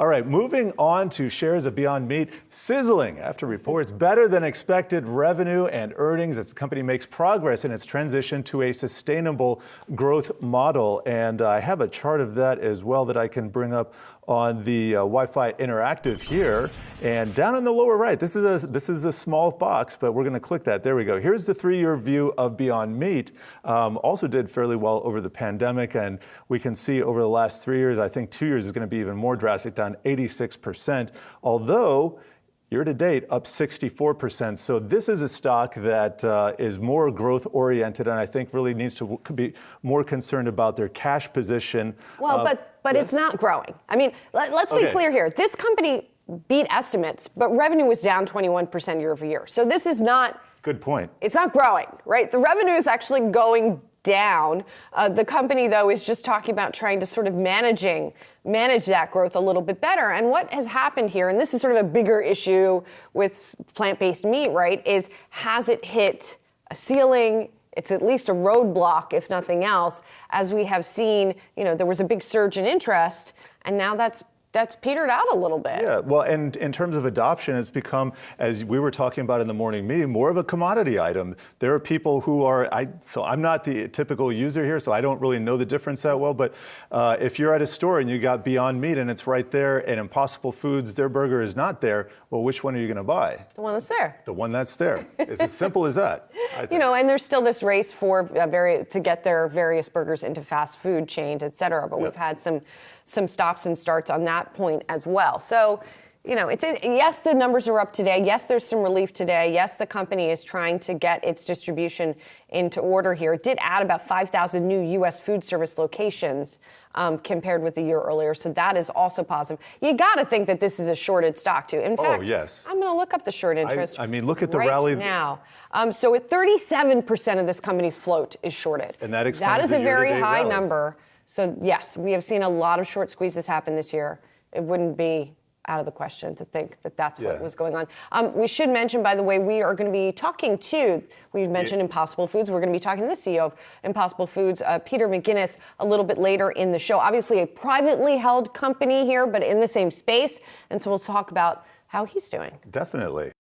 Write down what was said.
All right, moving on to shares of Beyond Meat sizzling after reports better than expected revenue and earnings as the company makes progress in its transition to a sustainable growth model. And I have a chart of that as well that I can bring up on the Wi-Fi Interactive here. And down in the lower right, this is a small box, but we're going to click that. There we go. Here's the 3-year view of Beyond Meat. Also did fairly well over the pandemic, and we can see over the last 3 years, I think 2 years is going to be even more drastic, down 86%, although year to date up 64%. So this is a stock that is more growth oriented, and I think really needs to be more concerned about their cash position. Well, but it's not growing. I mean, let's be clear here. This company beat estimates, but revenue was down 21% year over year. So this is not. Good point. It's not growing, right? The revenue is actually going down. The company, though, is just talking about trying to sort of manage that growth a little bit better. And what has happened here, and this is sort of a bigger issue with plant-based meat, right, is has it hit a ceiling? It's at least a roadblock, if nothing else, as we have seen, there was a big surge in interest, and now that's petered out a little bit. Yeah, well, and in terms of adoption, it's become, as we were talking about in the morning meeting, more of a commodity item. There are people who are, so I'm not the typical user here, so I don't really know the difference that well, but if you're at a store and you got Beyond Meat and it's right there, and Impossible Foods, their burger is not there, well, which one are you going to buy? The one that's there. The one that's there. It's as simple as that. And there's still this race for to get their various burgers into fast food chains, et cetera, but we've had some stops and starts on that point as well. So, yes, the numbers are up today. Yes, there's some relief today. Yes, the company is trying to get its distribution into order here. It did add about 5,000 new U.S. food service locations compared with the year earlier. So that is also positive. You got to think that this is a shorted stock, too. In fact, yes. I'm going to look up the short interest. I mean, look at the right rally now. So at 37% of this company's float is shorted. And that explains that is the a very high rally. number. So, yes, we have seen a lot of short squeezes happen this year. It wouldn't be out of the question to think that that's what was going on. We should mention, by the way, we are going to be talking to, we mentioned Impossible Foods. We're going to be talking to the CEO of Impossible Foods, Peter McGinnis, a little bit later in the show. Obviously, a privately held company here, but in the same space. And so we'll talk about how he's doing. Definitely.